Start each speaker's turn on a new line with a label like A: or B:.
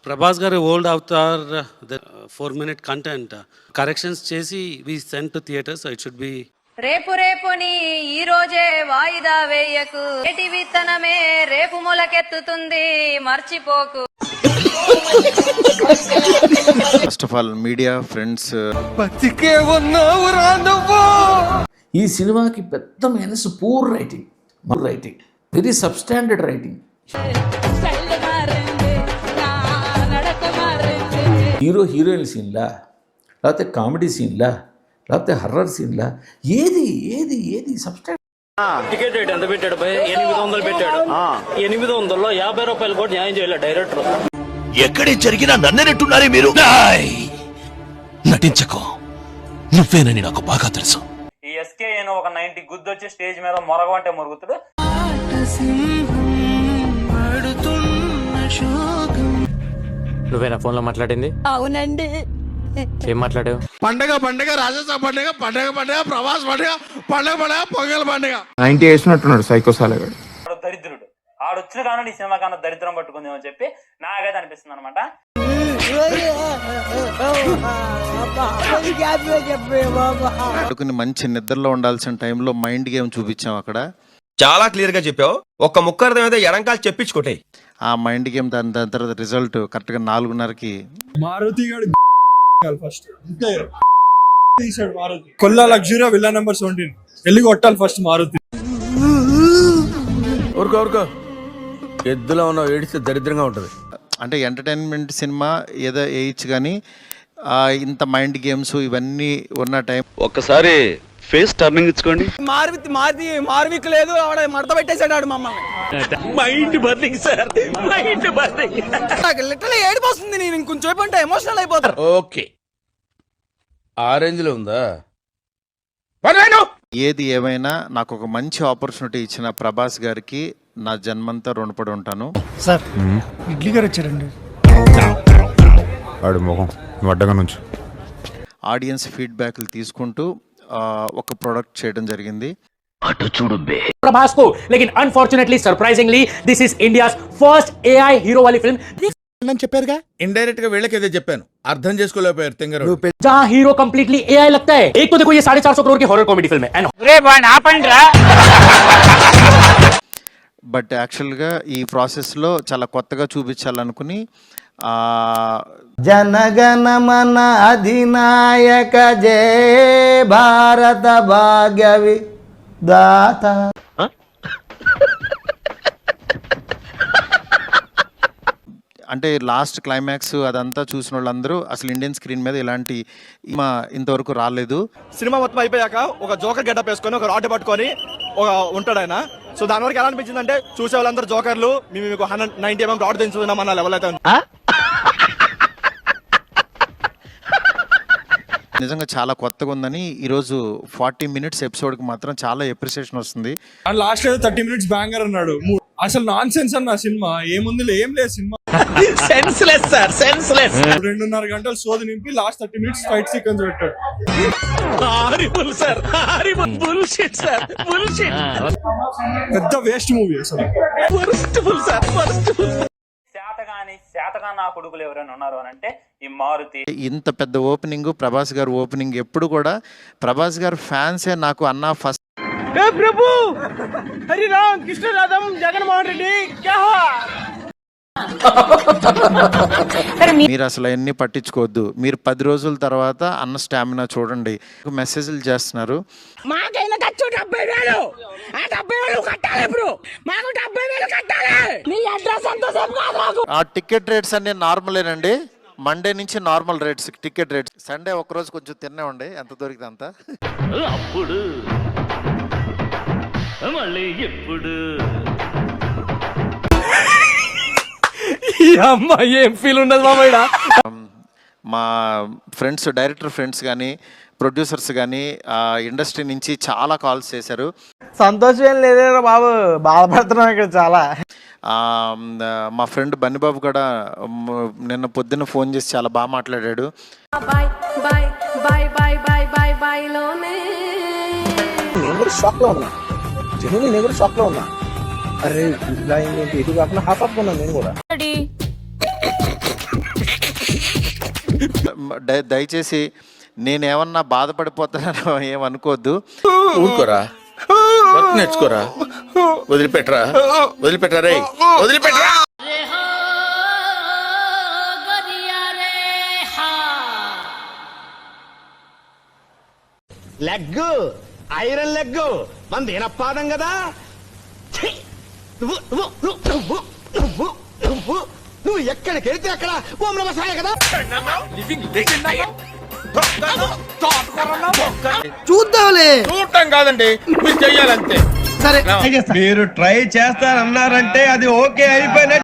A: ప్రభాస్ గారి ఓల్డ్ అవతార్ the 4-minute content corrections చేసి we send to theatre, so it should be.
B: రేపు రేపుని ఈ రోజే వాయిదా వేయకు, ఏటి విత్తనమే రేపు మొలకెత్తుతుంది మర్చిపోకు.
C: First of all media friends,
D: ఈ సినిమాకి పెద్ద minus poor writing, very substandard writing. Hero heroine సీన్లా, లేకపోతే కామెడీ సీన్లా, లేకపోతే హర్రర్ సీన్లా, ఏది ఏది ఏది సబ్స్టాండర్డ్.
E: టికెట్ రేట్ ఎంత పెట్టాడు? 800 పెట్టాడు. 800లో 50 రూపాయలు కూడా న్యాయం చేయలేదు డైరెక్టర్.
F: ఎక్కడే జరిగినా నన్ననట్టున్నారే మీరు. నటించకో, నువ్వేనని నాకు బాగా తెలుసు.
E: ఈ ఎస్కే ఒక 90 గుద్దొచ్చి స్టేజ్ మీద మొరగమంటే మురుగుతుడు.
G: నువ్వేనా ఫోన్ లో మాట్లాడింది?
B: అవునండి.
G: ఏం మాట్లాడావు?
F: పండగ పండగ, రాజస్థాన్ పండగ, పండగ పండగ, ప్రవాస్ పండగ, పండగ పండగ, పొంగల్ పండగ.
H: 90 వేసినట్టున్నాడు సైకోసాలగాడు.
E: ఆడు దరిద్రుడు. ఆడొచ్చిన కానీ ఈ సినిమా కన్నా దరిద్రం పట్టుకుందేమని చెప్పి నాకైతే అనిపిస్తుంది అనమాట.
C: మంచి నిద్రలో ఉండాల్సిన టైంలో మైండ్ గేమ్ చూపించాం అక్కడ.
F: చాలా క్లియర్ గా చెప్పావు. ఒక్క ముక్క అర్థమైతే ఎడంకాలు చెప్పించుకోటే.
C: ఆ మైండ్ గేమ్ దాని తర్వాత రిజల్ట్ కరెక్ట్ గా 4:30కి
I: మారుతి గారు ఫస్ట్ తీసాడు. Maruti Kolla luxury villa number 17 వెళ్ళి కొట్టాలి ఫస్ట్ మారుతి.
H: ఊరుకో ఎద్దులో ఉన్న ఏడిస్తే దరిద్రంగా ఉంటది.
C: అంటే ఎంటర్టైన్మెంట్ సినిమా ఏదో వేయచ్చు, కానీ ఇంత మైండ్ గేమ్స్ ఇవన్నీ ఉన్న టైం.
F: ఒక్కసారి ఫేస్ టర్నింగ్ ఇచ్చుకోండి.
E: మార్విక్ లేదు, ఆవిడ మడత పెట్టేశాడు మమ్మల్ని. Mind burning sir, mind burning. Literally ఏడిపోతుంది. నేను ఇంకొంచెం అంటే ఎమోషనల్ అయిపోతాను.
H: ఓకే, ఆ రేంజ్ లో ఉందా?
C: ఏది ఏమైనా నాకు ఒక మంచి ఆపర్చునిటీ ఇచ్చిన ప్రభాస్ గారికి నా జన్మంతా రుణపడి ఉంటాను.
I: సార్ ఇడ్లీ గారు వచ్చారండి.
H: వాడు ముఖం వడ్డగా నుంచి
C: ఆడియన్స్ ఫీడ్బ్యాక్లు తీసుకుంటూ ఒక ప్రోడక్ట్ చేయడం జరిగింది.
F: అటు చూడు బే
G: ప్రభాస్ को लेकिन unfortunately surprisingly this is India's first AI hero वाली फिल्म
H: అని చెప్పారుగా. ఇండైరెక్ట్ గా వీళ్ళకేదో చెప్పాను, అర్థం చేసుకోలేకపోయారు తింగరు.
G: जहां हीरो कंप्लीटली AI लगता है. एक तो देखो ये 450 करोड़ की हॉरर कॉमेडी फिल्म है.
C: బట్ యాక్చువల్గా ఈ ప్రాసెస్లో చాలా కొత్తగా చూపించాలనుకుని
J: జనగణమన అధినాయక జయ భారత భాగ్య విధాత.
C: అంటే లాస్ట్ క్లైమాక్స్ అదంతా చూసిన వాళ్ళందరూ అసలు ఇండియన్ స్క్రీన్ మీద ఇలాంటి ఇంతవరకు రాలేదు.
I: సినిమా మొత్తం అయిపోయాక ఒక జోకర్ గెటప్ వేసుకొని ఒక రాడ్ పట్టుకొని ఉంటాడు ఆయన. సో దాని వరకు ఎలా అనిపించింది అంటే చూసే వాళ్ళందరూ జోకర్లు, మేము మీకు 190 mm రాడ్ దించుతున్నాం అన్న లెవెల్ అయితే.
C: నిజంగా చాలా కొత్తగా ఉందని ఈరోజు 40 minutes ఎపిసోడ్కి మాత్రం చాలా ఎప్రిసియేషన్ వస్తుంది.
I: లాస్ట్ 30 minutes బ్యాంగర్ అన్నాడు. అసలు నాన్ సెన్స్ అన్న సినిమా. ఏముంది ఏం లేదు సినిమా.
F: Senseless sir, senseless.
I: 2.5 గంటలు సోది నింపి లాస్ట్ 30 minutes ఫైట్ సీక్వెన్స్ పెట్టాడు.
F: Horrible sir, horrible bullshit sir, bullshit.
I: పెద్ద వేస్ట్ మూవీ అసలు.
F: వర్స్ట్ఫుల్ సార్, వర్స్ట్ఫుల్.
E: శాతగాని నా కొడుకులు ఎవరైనా ఉన్నారు అని అంటే ఈ మారుతి.
C: ఇంత పెద్ద ఓపెనింగ్, ప్రభాస్ గారు ఓపెనింగ్ ఎప్పుడు కూడా ప్రభాస్ గారు ఫ్యాన్సే నాకు అన్న ఫస్ట్.
E: ప్రభు హరి రామ్ కృష్ణ రాధం జగన్మోహన్ రెడ్డి క్యా హువా?
C: మీరు అసలు అవన్నీ పట్టించుకోవద్దు. మీరు 10 రోజుల తర్వాత అన్న స్టామినా చూడండి. మెసేజ్లు చేస్తున్నారు.
E: మాకైనా ఖర్చు 70,000. ఆ 70,000 కట్టాలి. ఇప్పుడు మాకు 70,000 కట్టాలి. మీ అడ్రస్ అంతా సేపు కాదు నాకు.
C: ఆ టికెట్ రేట్స్ అన్ని నార్మలేనండి. మండే నుంచి normal rates ticket rates. Sunday ఒకరోజు కొంచెం తిన్నే ఉండే, ఎంత దొరికితే అంత.
E: అప్పుడు మళ్ళీ ఎప్పుడు
G: అమ్మాయి ఏం ఫీల్ ఉండదు మామయ్య.
C: మా ఫ్రెండ్స్, డైరెక్టర్ ఫ్రెండ్స్ కానీ, ప్రొడ్యూసర్స్ కానీ ఇండస్ట్రీ నుంచి చాలా కాల్స్ చేశారు.
J: సంతోషం ఏం లేదేరా బాబు, బాధపడుతున్నాం ఇక్కడ చాలా.
C: మా ఫ్రెండ్ బన్నిబాబు కూడా నిన్న పొద్దున్న ఫోన్ చేసి చాలా బాగా మాట్లాడాడు.
J: షాక్ లో ఉన్నా. అరే ఇలా ఏంటి, ఇది కాకుండా హాఫ్ అప్ ఉన్నాను నేను కూడా.
C: దయచేసి నేనేమన్నా బాధపడిపోతానో ఏమనుకోవద్దు.
H: ఊరుకోరా, వర్క్ నేర్చుకోరా, వదిలిపెట్టరా, వదిలిపెట్టరా రే, వదిలిపెట్టరా.
E: లెగ్ ఐరన్ లెగ్ మన దీనపాదం కదా. నువ్వు ఎక్కడికి వెళ్తే అక్కడ ఓం నమః శివాయ కదా. చూద్దాంలే.
H: చూడటం కాదండి, మీరు చెయ్యాలంతే.
E: సరే, మీరు ట్రై చేస్తారన్నారంటే అది ఓకే అయిపోయినట్టు.